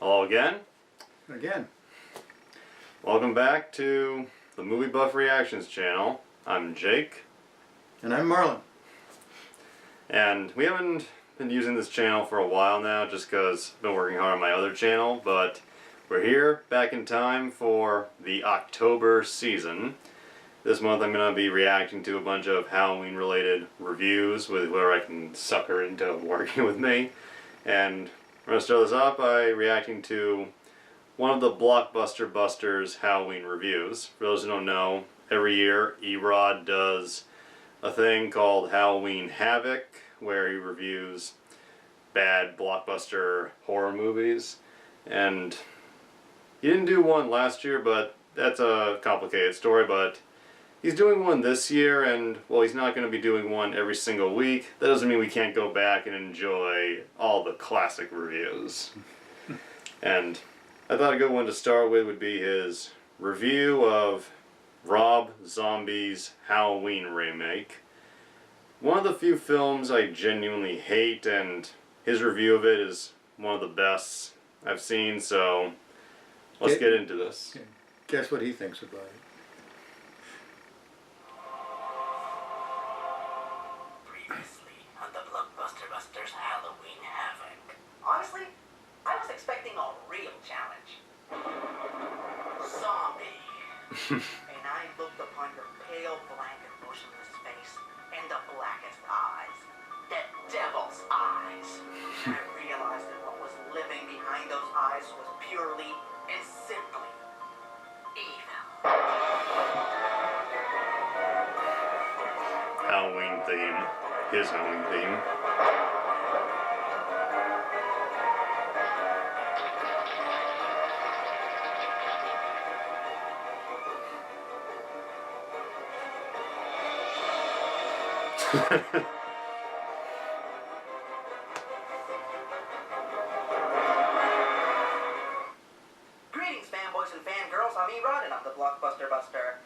Hello again. Again. Welcome back to the Movie Buff Reactions channel. I'm Jake. And I'm Marlin. And we haven't been using this channel for a while now just because I've been working hard on my other channel, but we're here back in time for the October season. This month I'm going to be reacting to a bunch of Halloween related reviews with whoever I can sucker into working with me. And we're going to start this off by reacting to one of the Blockbuster Busters Halloween reviews. For those who don't know, every year Erod does a thing called Halloween Havoc, where he reviews bad blockbuster horror movies. And he didn't do one last year, but that's a complicated story. But he's doing one this year, and while he's not going to be doing one every single week, that doesn't mean we can't go back and enjoy all the classic reviews. And I thought a good one to start with would be his review of Rob Zombie's Halloween remake. One of the few films I genuinely hate, and his review of it is one of the best I've seen, so let's get into this. Guess what he thinks about it. Previously on the Blockbuster Buster's Halloween Havoc. Honestly, I was expecting a real challenge. Zombie. And I looked upon your pale, blank, and motionless face and the blackest eyes. The devil's eyes. I realized that what was living behind those eyes was purely and simply evil. Halloween theme. His Halloween theme. Greetings, fanboys and fangirls. I'm Erod, and I'm the Blockbuster Buster.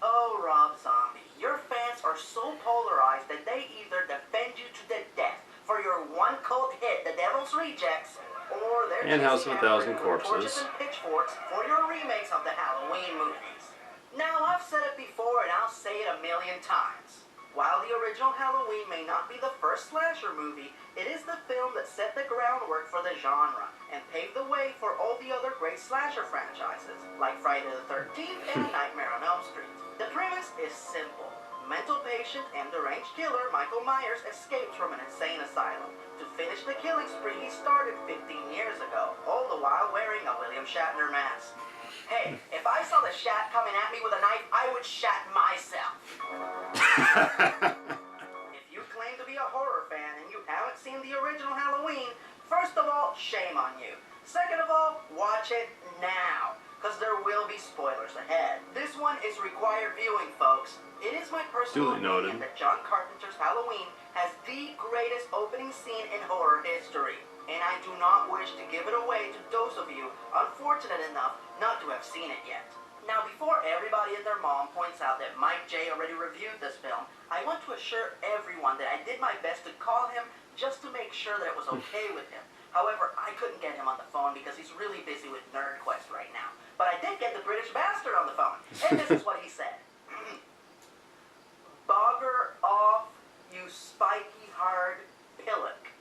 Oh, Rob Zombie, your fans are so polarized that they either defend you to the death for your one cult hit, The Devil's Rejects, or they're and House of a Thousand torches Corpses. and pitchforks for your remakes of the Halloween movies. Now, I've said it before, and I'll say it a million times. While the original Halloween may not be the first slasher movie, it is the film that set the groundwork for the genre and paved the way for all the other great slasher franchises, like Friday the 13th and Nightmare on Elm Street. The premise is simple. Mental patient and deranged killer Michael Myers escapes from an insane asylum to finish the killing spree he started 15 years ago, all the while wearing a William Shatner mask. Hey, if I saw the Shat coming at me with a knife, I would shat myself. If you claim to be a horror fan and you haven't seen the original Halloween, first of all, shame on you. Second of all, watch it now, because there will be spoilers ahead. This one is required viewing, folks. It is my personal opinion that John Carpenter's Halloween has the greatest opening scene in horror history. And I do not wish to give it away to those of you unfortunate enough not to have seen it yet. Now, before everybody and their mom points out that Mike J already reviewed this film, I want to assure everyone that I did my best to call him just to make sure that it was okay with him. However, I couldn't get him on the phone because he's really busy with Nerd Quest right now. But I did get the British bastard on the phone, and this is what he said. Bogger off, you spiky hard pillock.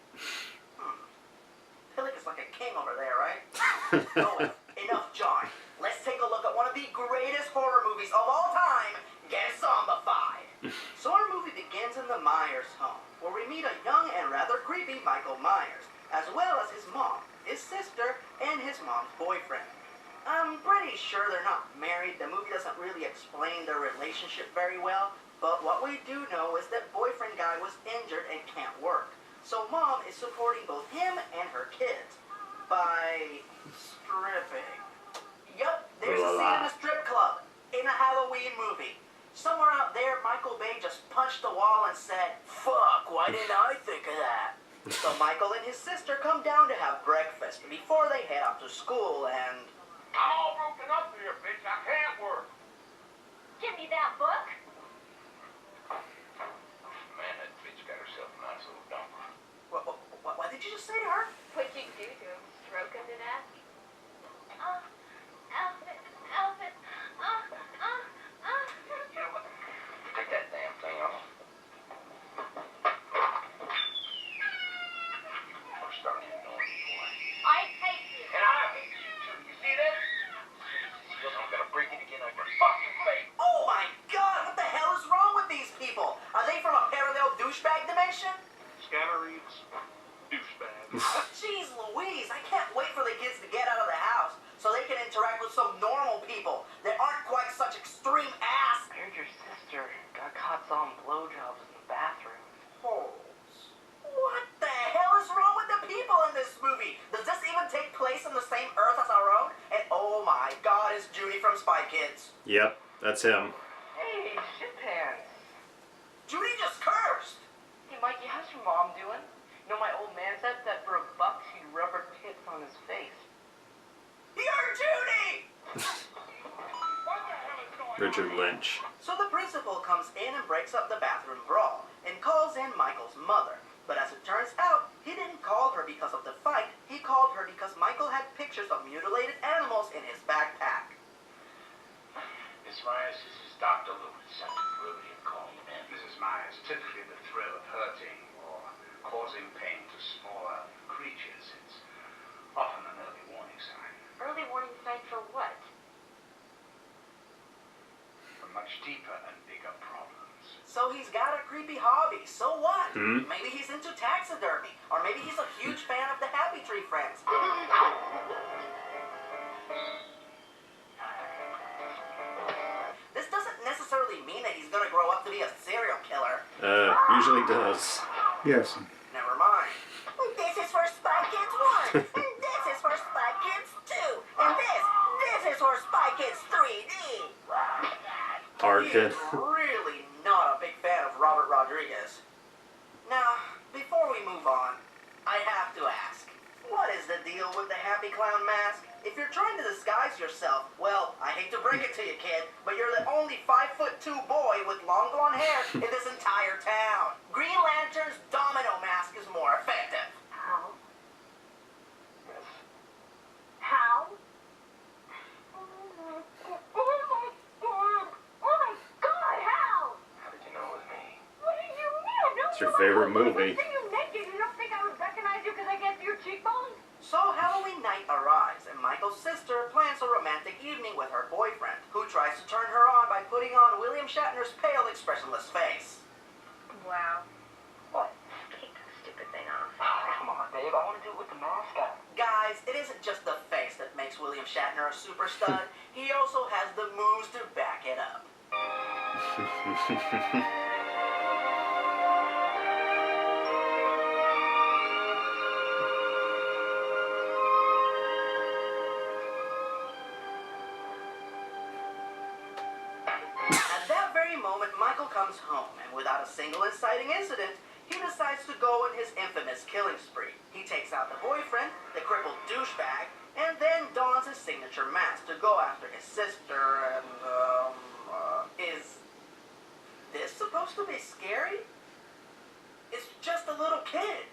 Pillock is like a king over there, right? Oh, well, enough jarring. Let's take a look at one of the greatest horror movies of all time, Get Zombified. So our movie begins in the Myers home, where we meet a young and rather creepy Michael Myers, as well as his mom, his sister, and his mom's boyfriend. I'm pretty sure they're not married. The movie doesn't really explain their relationship very well, but what we do know is that boyfriend guy was injured and can't work. So mom is supporting both him and her kids by stripping. Yup, there's a scene in a strip club in a Halloween movie. Somewhere out there, Michael Bay just punched the wall and said, "Fuck, why didn't I think of that?" So Michael and his sister come down to have breakfast before they head off to school, and I'm all broken up here, bitch. I can't work. Give me that book. Man, that bitch got herself a nice little dumper. what did you just say to her? What'd you do to him? Stroke him to death? Elvis, Elvis, You know what? Take that damn thing off. We're starting to annoy me, boy. I hate you. And I hate you too. You see that? I'm gonna break it again on your fucking face. Oh my god, what the hell is wrong with these people? Are they from a parallel douchebag dimension? Scatterings, douchebags. Jeez Louise, I can't wait for the kids to get out of the house so they can interact with some normal people that aren't quite such extreme ass. I heard your sister got caught selling blowjobs in the bathroom. Holes. What the hell is wrong with the people in this movie? Does this even take place on the same Earth as our own? And oh my god, is Judy from Spy Kids. Yep, that's him. Hey, shit pants. Judy just cursed. Hey, Mikey, how's your mom doing? You know, my old man said that for $1 she'd rub her tits on his face. You're Judy! What the hell is going on? Richard Lynch. So the principal comes in and breaks up the bathroom brawl and calls in Michael's mother. But as it turns out, he didn't call her because of the fight. He called her because Michael had pictures of mutilated animals in his backpack. Miss Myers, this is Dr. Lewis. Something really and calling you in. Mrs. Myers, typically the thrill of hurting or causing pain to smaller creatures. It's often an early warning sign Early warning sign for what? for much deeper and bigger problems. So he's got a creepy hobby. So what? Hmm? Maybe he's into taxidermy. Or maybe he's a huge fan of the Happy Tree Friends. This doesn't necessarily mean that he's gonna grow up to be a serial killer. Usually does. Yes. Never mind. This is for Spy Kids 1. And this is for Spy Kids 2. And this is for Spy Kids 3D. Hard He kid. is really not a big fan of Robert Rodriguez. Now, before we move on, I have to ask, what is the deal with the Happy Clown mask? If you're trying to disguise yourself, well, I hate to break it to you, kid, but you're the only 5'2" boy with long blonde hair in this entire town. Green Lantern's domino mask is more effective. How? Miss, How? Oh my god. Oh my god, how? how did you know it was me? What do you mean? No, It's your favorite movie. If I see you naked, you don't think I would recognize you because I guess your cheekbones? So Halloween night arrives, and Michael's sister plans a romantic evening with her boyfriend, who tries to turn her on by putting on William Shatner's pale, expressionless face. Wow. What? Take that stupid thing off. Come on, babe. I want to do it with the mask on. Guys, it isn't just the face that makes William Shatner a super stud. He also has the moves to back it up. At that very moment, Michael comes home, and without a single inciting incident, he decides to go on his infamous killing spree. He takes out the boyfriend, the crippled douchebag, and then dons his signature mask to go after his sister, and, is this supposed to be scary? It's just a little kid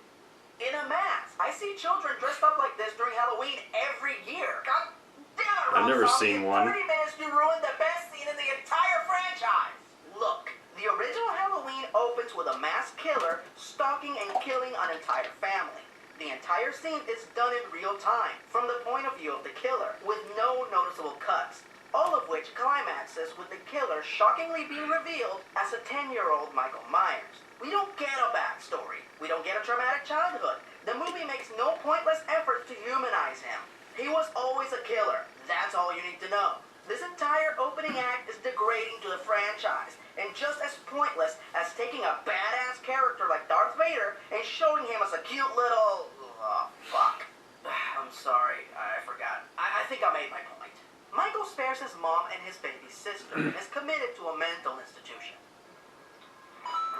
in a mask. I see children dressed up like this during Halloween every year. God damn it, I've never Rob seen Zombie. one. 30 minutes you ruined the best scene in the entire franchise. Look, the original Halloween opens with a masked killer stalking and killing an entire family. The entire scene is done in real time, from the point of view of the killer, with no noticeable cuts. All of which climaxes with the killer shockingly being revealed as a 10-year-old Michael Myers. We don't get a backstory. We don't get a traumatic childhood. The movie makes no pointless effort to humanize him. He was always a killer. That's all you need to know. This entire opening act is degrading to the franchise, and just as pointless as taking a badass character like Darth Vader and showing him as a cute little... Oh, fuck. I'm sorry, I forgot. I think I made my point. Michael spares his mom and his baby sister and is committed to a mental institution.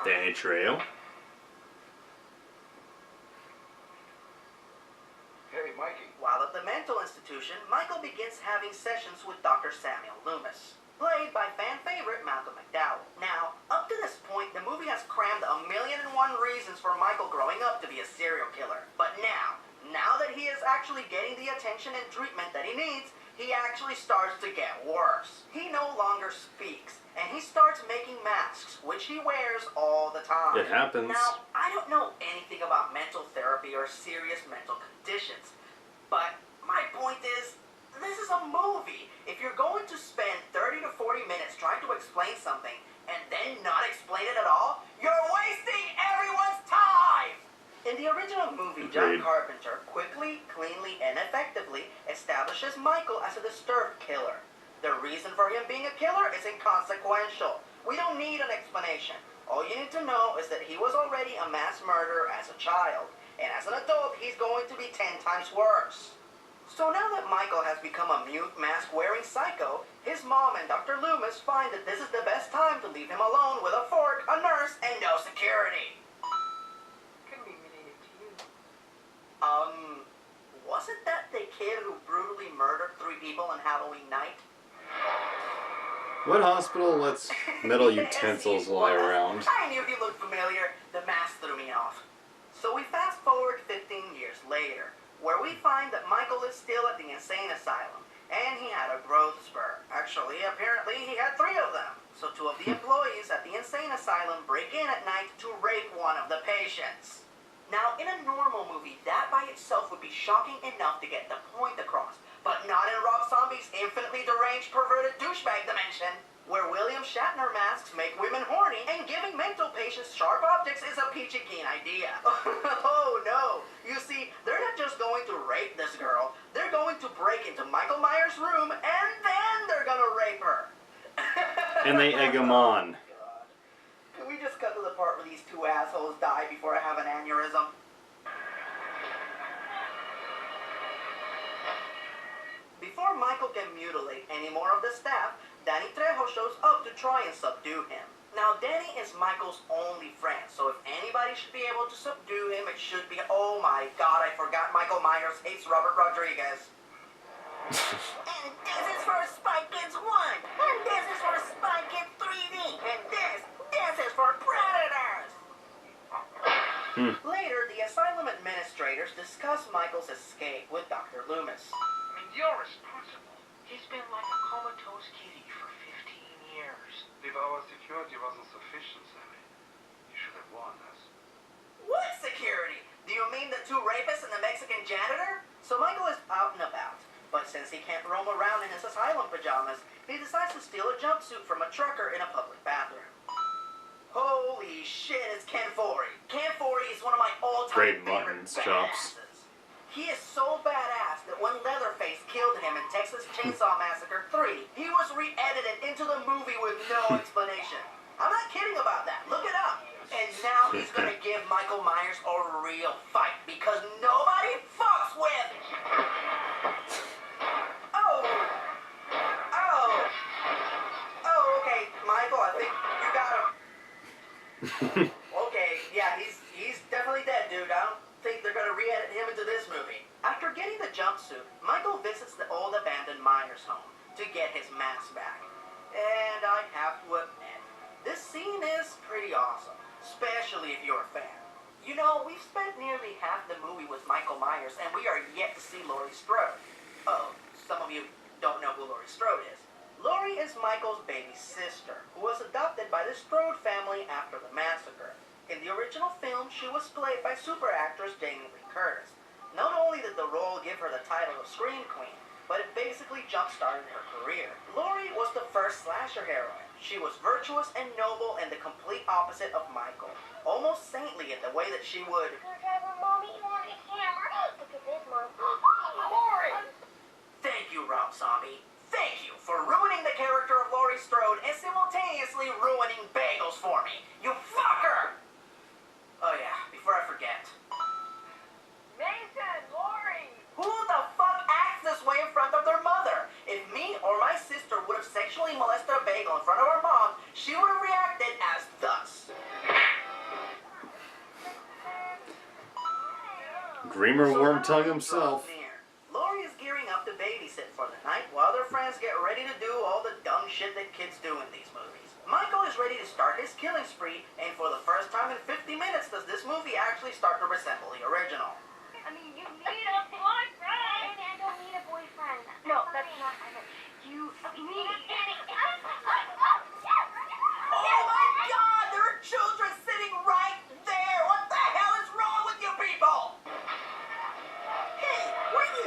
Danny Trejo. Hey, Mikey. While at the mental institution, Michael begins having sessions with Dr. Samuel Loomis, played by fan favorite Malcolm McDowell. Now, up to this point, the movie has crammed 1,000,001 reasons for Michael growing up to be a serial killer. But now that he is actually getting the attention and treatment that he needs, he actually starts to get worse. He no longer speaks, and he starts making masks, which he wears all the time. It happens. Now, I don't know anything about mental therapy or serious mental conditions, but my point is, this is a movie. If you're going to spend 30 to 40 minutes trying to explain something and then not explain it at all, you're wasting everyone's time! In the original movie, John Agreed. Carpenter quickly, cleanly, and effectively establishes Michael as a disturbed killer. The reason for him being a killer is inconsequential. We don't need an explanation. All you need to know is that he was already a mass murderer as a child, and as an adult, he's going to be 10 times worse. So now that Michael has become a mute, mask-wearing psycho, his mom and Dr. Loomis find that this is the best time to leave him alone with a fork, a nurse, and no security. Could be related to you. Wasn't that the kid who brutally murdered 3 people on Halloween night? What hospital lets metal Yes, utensils he lie was. around? I knew he looked familiar. The mask threw me off. So we fast forward 15 years later, where we find that Michael is still at the insane asylum, and he had a growth spurt. Actually, apparently he had 3 of them. So 2 of the employees at the insane asylum break in at night to rape one of the patients. Now, in a normal movie, that by itself would be shocking enough to get the point across, but not in Rob Zombie's infinitely deranged, perverted douchebag dimension, where William Shatner masks make women horny and giving mental patients sharp objects is a peachy keen idea. Oh no! You see, they're not just going to rape this girl, they're going to break into Michael Myers' room and then they're gonna rape her. And they egg him on. God. Can we just cut to the part where these 2 assholes die before I have an aneurysm? Before Michael can mutilate any more of the staff, Danny Trejo shows up to try and subdue him. Now, Danny is Michael's only friend, so if anybody should be able to subdue him, it should be, oh my god, I forgot Michael Myers hates Robert Rodriguez. And this is for Spy Kids 1, and this is for Spy Kids 3D, and this is for Predators! Later, the asylum administrators discuss Michael's escape with Dr. Loomis. I mean, you're responsible. He's been like a comatose kitty for 15 years. If our security wasn't sufficient, Sammy, you should have warned us. What security? Do you mean the 2 rapists and the Mexican janitor? So Michael is out and about, but since he can't roam around in his asylum pajamas, he decides to steal a jumpsuit from a trucker in a public bathroom. Holy shit, it's Ken Foree. Ken Foree is one of my all-time Great favorite mutton chops. badasses. He is so badass that when Leatherface killed him in Texas Chainsaw Massacre 3, he was re-edited into the movie with no explanation. I'm not kidding about that. Look it up. And now he's gonna give Michael Myers a real fight because nobody fucks with. Oh, okay, Michael, I think you got him. Okay, yeah, he's definitely dead, dude. I don't think they're gonna re-edit him into this movie. After getting the jumpsuit, Michael visits the old abandoned Myers home to get his mask back. And I have to admit, this scene is pretty awesome, especially if you're a fan. You know, we've spent nearly half the movie with Michael Myers, and we are yet to see Laurie Strode. Oh, some of you don't know who Laurie Strode is. Laurie is Michael's baby sister, who was adopted by the Strode family after the massacre. In the original film, she was played by super actress Jamie Lee Curtis. Not only did the role give her the title of Scream Queen, but it basically jump-started her career. Laurie was the first slasher heroine. She was virtuous and noble and the complete opposite of Michael. Almost saintly in the way that she would... Mommy, you want a hammer? Look at this, Mom. Laurie! Thank you, Rob Zombie. Thank you for ruining the character of Laurie Strode and simultaneously ruining bagels for me. You fucker! Oh yeah, before I forget. Mason, Lori! Who the fuck acts this way in front of their mother? If me or my sister would have sexually molested a bagel in front of our mom, she would have reacted as thus. Dreamer So Worm Tongue Halloween himself. draws near. Laurie is gearing up to babysit for the night while their friends get ready to do all the dumb shit that kids do in these movies. Michael is ready to start his killing spree, and for the first time in 50 minutes does this movie actually start to resemble the original. I mean, you need a boyfriend. I don't need a boyfriend. No, that's not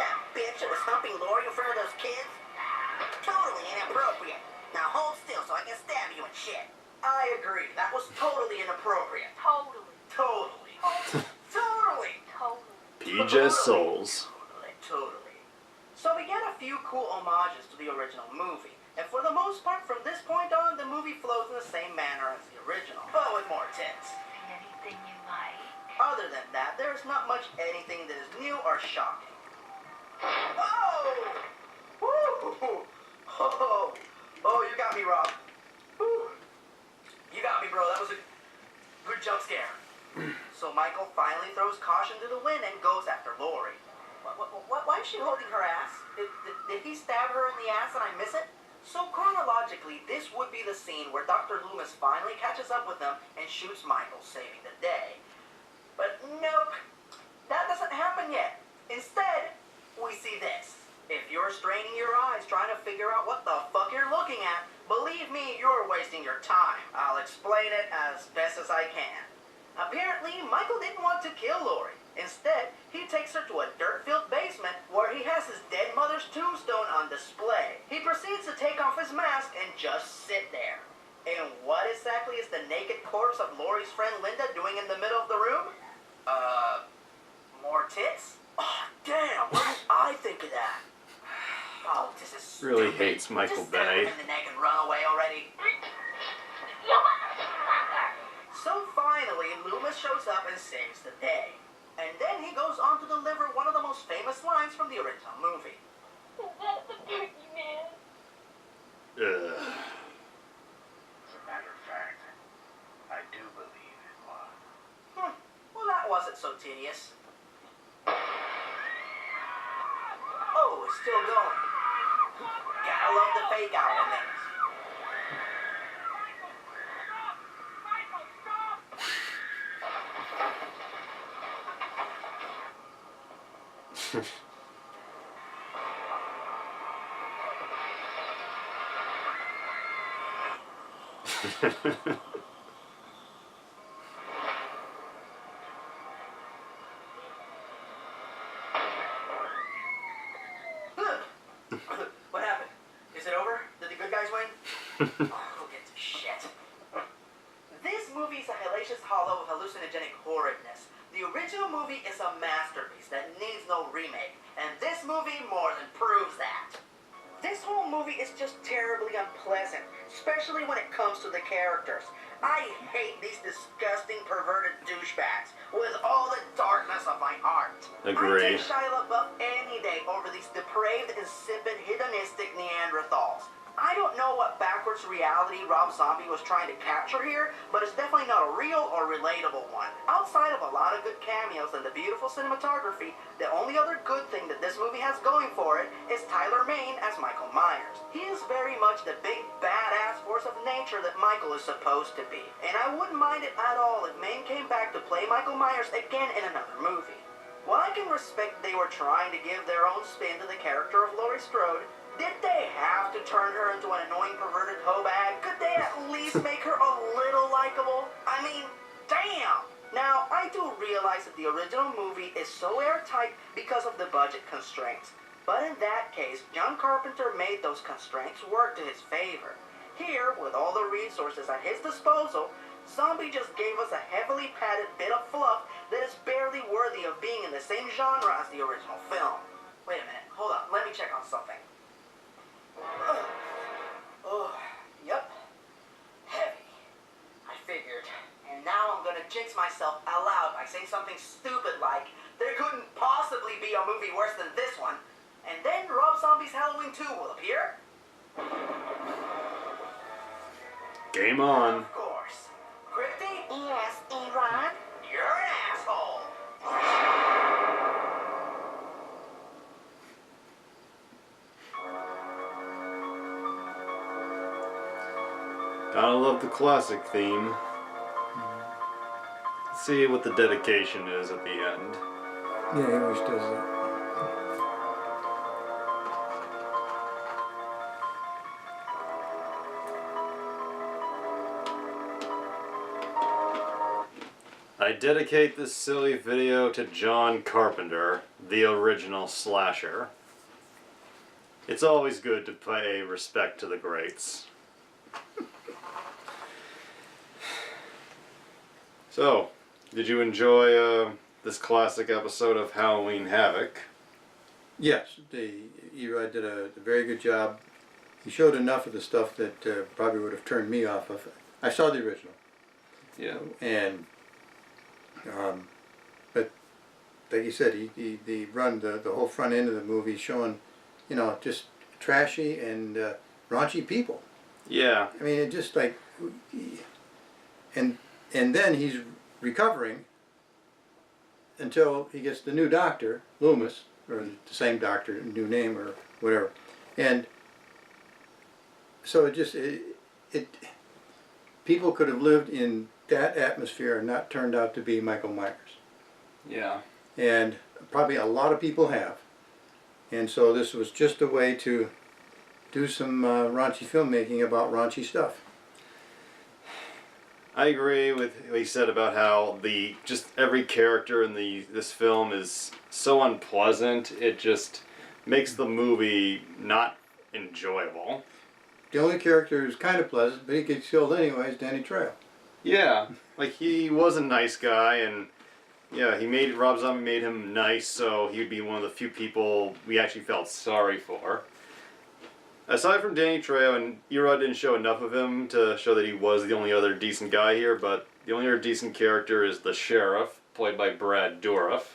that bitch that was humping Lori in front of those kids? Totally inappropriate. Now hold still so I can stab you and shit. I agree. That was totally inappropriate. Totally. Totally. Totally. Totally. PJ Souls. Totally. So we get a few cool homages to the original movie. And for the most part, from this point on, the movie flows in the same manner as the original, but with more tits. Anything you like? Other than that, there's not much anything that is new or shocking. Oh! Woo! Oh! Oh, you got me, Rob. Woo. You got me, bro. That was a good jump scare. So Michael finally throws caution to the wind and goes after Lori. Why is she holding her ass? Did he stab her in the ass and I miss it? So chronologically, this would be the scene where Dr. Loomis finally catches up with them and shoots Michael, saving the day. But nope, that doesn't happen yet. Instead, we see this. If you're straining your eyes trying to figure out what the fuck you're looking at, believe me, you're wasting your time. I'll explain it as best as I can. Apparently, Michael didn't want to kill Lori. Instead, he takes her to a dirt-filled basement where he has his dead mother's tombstone on display. He proceeds to take off his mask and just sit there. And what exactly is the naked corpse of Lori's friend Linda doing in the middle of the room? More tits? Oh, damn, what did I think of that? Oh, this is Really stupid. hates Michael Just stab him Bay. in the neck and run away already. So finally, Loomis shows up and saves the day. And then he goes on to deliver one of the most famous lines from the original movie. That's a turkey, man. Ugh. As a matter of fact, I do believe it was. Well, that wasn't so tedious. Oh, it's still going. Gotta love the fake out in this. What happened? Is it over? Did the good guys win? Who gives a shit? This movie is a hellacious hollow of hallucinogenic horridness. The original movie is a masterpiece that needs no remake, and this movie more than proves that. This whole movie is just terribly unpleasant, especially when it comes to the characters. I hate these disgusting, perverted douchebags with all the darkness of my heart. Agree. I take Shia LaBeouf any day over these depraved, insipid, hedonistic Neanderthals. I don't know what backwards reality Rob Zombie was trying to capture here, but it's definitely not a real or relatable one. Outside of a lot of good cameos and the beautiful cinematography, the only other good thing that this movie has going for it is Tyler Mane as Michael Myers. He is very much the big badass force of nature that Michael is supposed to be, and I wouldn't mind it at all if Mane came back to play Michael Myers again in another movie. While I can respect they were trying to give their own spin to the character of Laurie Strode, did they have to turn her into an annoying perverted hoe bag? Could they at least make her a little likable? I mean, damn! Now, I do realize that the original movie is so airtight because of the budget constraints. But in that case, John Carpenter made those constraints work to his favor. Here, with all the resources at his disposal, Zombie just gave us a heavily padded bit of fluff that is barely worthy of being in the same genre as the original film. Wait a minute, hold on, let me check on something. Yep. Heavy. I figured. And now I'm gonna jinx myself out loud by saying something stupid like, there couldn't possibly be a movie worse than this one. And then Rob Zombie's Halloween 2 will appear. Game on. Of course. Crypty? Yes, Erod? You're an asshole. Gotta love the classic theme. Let's see what the dedication is at the end. Yeah, he always does that. I dedicate this silly video to John Carpenter, the original slasher. It's always good to pay respect to the greats. So, did you enjoy this classic episode of Halloween Havoc? Yes, Erod did a very good job. He showed enough of the stuff that probably would have turned me off of it. I saw the original. Yeah. And, but like you said, he run the whole front end of the movie showing, you know, just trashy and raunchy people. Yeah. I mean, it just like, and then he's recovering until he gets the new doctor, Loomis, or the same doctor, new name or whatever, and so it people could have lived in that atmosphere and not turned out to be Michael Myers. Yeah. And probably a lot of people have. And so this was just a way to do some raunchy filmmaking about raunchy stuff. I agree with what you said about how just every character in this film is so unpleasant. It just makes the movie not enjoyable. The only character who's kind of pleasant, but he gets killed anyway, is Danny Trejo. Yeah, like he was a nice guy, and yeah, Rob Zombie made him nice, so he would be one of the few people we actually felt sorry for. Aside from Danny Trejo, and Erod didn't show enough of him to show that he was the only other decent guy here, but the only other decent character is the sheriff, played by Brad Dourif.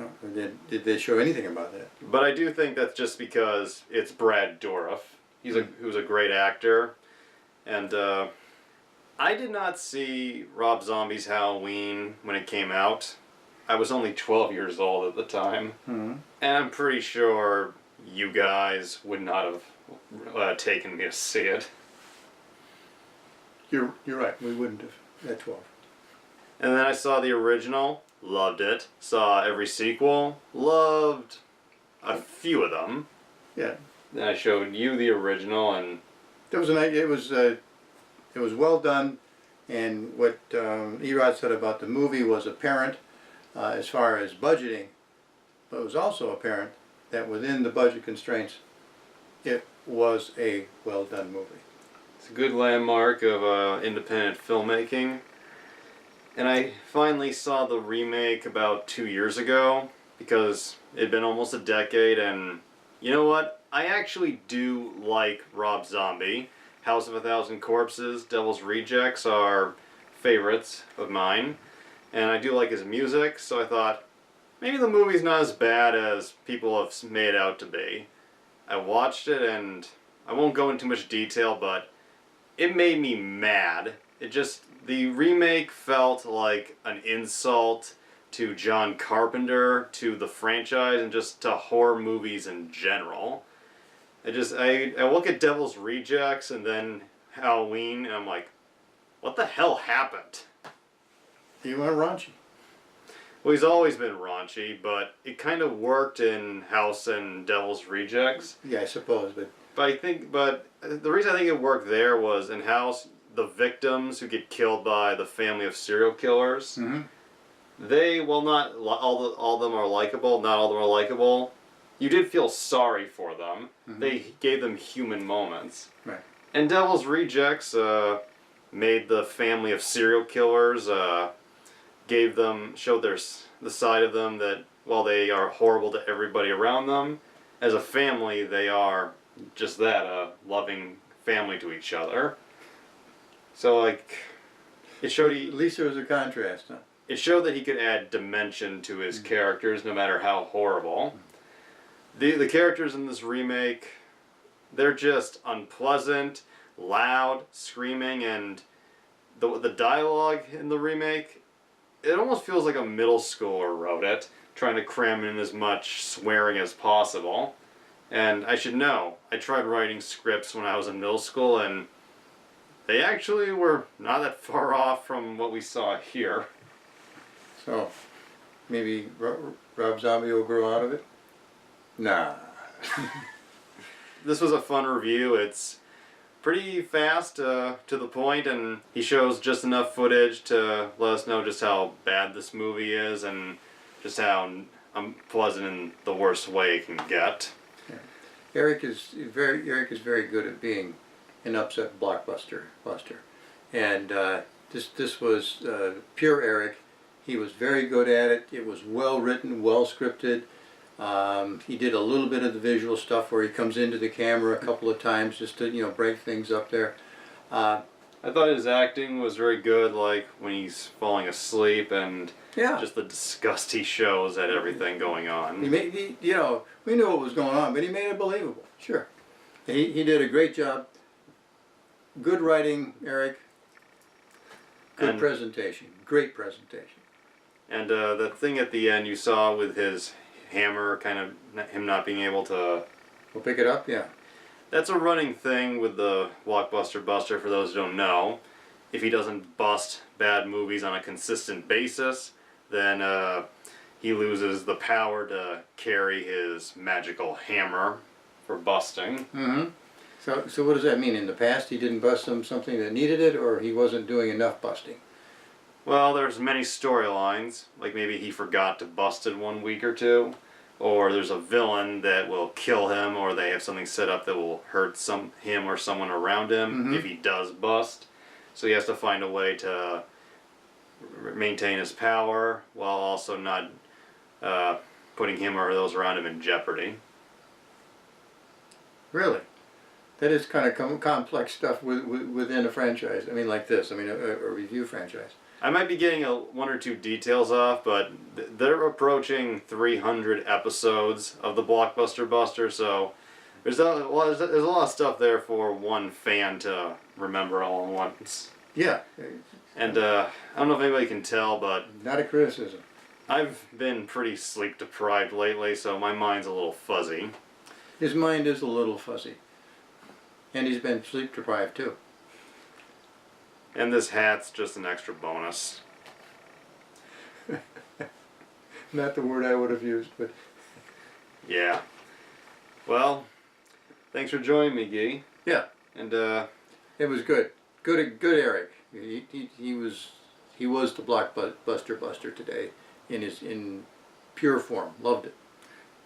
Oh, did they show anything about that? But I do think that's just because it's Brad Dourif. Who's a great actor, and I did not see Rob Zombie's Halloween when it came out. I was only 12 years old at the time, and I'm pretty sure you guys would not have taken me to see it. You're right. We wouldn't have at 12. And then I saw the original, loved it. Saw every sequel, loved a few of them. Yeah. Then I showed you the original, and It was well done, and what Erod said about the movie was apparent as far as budgeting, but it was also apparent that within the budget constraints, it was a well done movie. it's a good landmark of independent filmmaking. And I finally saw the remake about 2 years ago, because it'd been almost a decade, and you know what? I actually do like Rob Zombie. House of a Thousand Corpses, Devil's Rejects are favorites of mine. And I do like his music, so I thought, maybe the movie's not as bad as people have made it out to be. I watched it, and I won't go into much detail, but it made me mad. The remake felt like an insult to John Carpenter, to the franchise, and just to horror movies in general. I look at Devil's Rejects and then Halloween, and I'm like, what the hell happened? You went raunchy. Well, he's always been raunchy, but it kind of worked in House and Devil's Rejects. Yeah, I suppose, but But the reason I think it worked there was in House, the victims who get killed by the family of serial killers, while not all of them are likable, not all of them are likable, you did feel sorry for them. They gave them human moments. right. And Devil's Rejects made the family of serial killers, showed the side of them that while they are horrible to everybody around them, as a family they are just that, a loving family to each other. So like, it showed At least there was a contrast, huh? it showed that he could add dimension to his characters no matter how horrible. The characters in this remake, they're just unpleasant, loud, screaming, and the dialogue in the remake, it almost feels like a middle schooler wrote it, trying to cram in as much swearing as possible. And I should know, I tried writing scripts when I was in middle school, and they actually were not that far off from what we saw here. So, maybe Rob Zombie will grow out of it? Nah. This was a fun review. It's pretty fast, to the point, and he shows just enough footage to let us know just how bad this movie is and just how unpleasant in the worst way it can get. Eric is very good at being an upset blockbuster buster, and this was pure Eric. He was very good at it. It was well written, well scripted. He did a little bit of the visual stuff where he comes into the camera a couple of times just to break things up there. I thought his acting was very good, like when he's falling asleep and Yeah. just the disgust he shows at everything going on. We knew what was going on, but he made it believable. Sure. He did a great job. Good writing, Eric. Good And- presentation. Great presentation. And the thing at the end you saw with his hammer, kind of him not being able to... We'll pick it up, yeah. That's a running thing with the Blockbuster Buster, for those who don't know. If he doesn't bust bad movies on a consistent basis, then he loses the power to carry his magical hammer for busting. Mm-hmm. So what does that mean? In the past he didn't bust something that needed it, or he wasn't doing enough busting? Well, there's many storylines, like maybe he forgot to bust it 1 week or two, or there's a villain that will kill him, or they have something set up that will hurt him or someone around him if he does bust. So he has to find a way to maintain his power while also not putting him or those around him in jeopardy. Really? That is kind of complex stuff within a franchise. I mean, like this. I mean, a review franchise. I might be getting one or two details off, but they're approaching 300 episodes of the Blockbuster Buster, so there's a lot of stuff there for one fan to remember all at once. Yeah. And I don't know if anybody can tell, but Not a criticism. I've been pretty sleep deprived lately, so my mind's a little fuzzy. His mind is a little fuzzy. And he's been sleep deprived too. And this hat's just an extra bonus. Not the word I would have used, but Yeah. Well, thanks for joining me, Guy. yeah, And it was good. Good Eric. He was the Blockbuster Buster today in pure form. Loved it.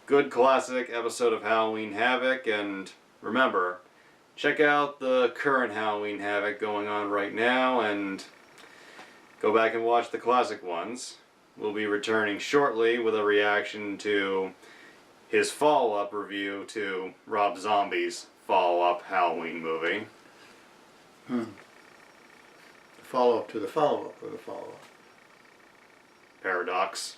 good classic episode of Halloween Havoc, and remember, check out the current Halloween Havoc going on right now and go back and watch the classic ones. We'll be returning shortly with a reaction to his follow-up review to Rob Zombie's follow-up Halloween movie. Follow-up to the follow-up of the follow-up. Paradox.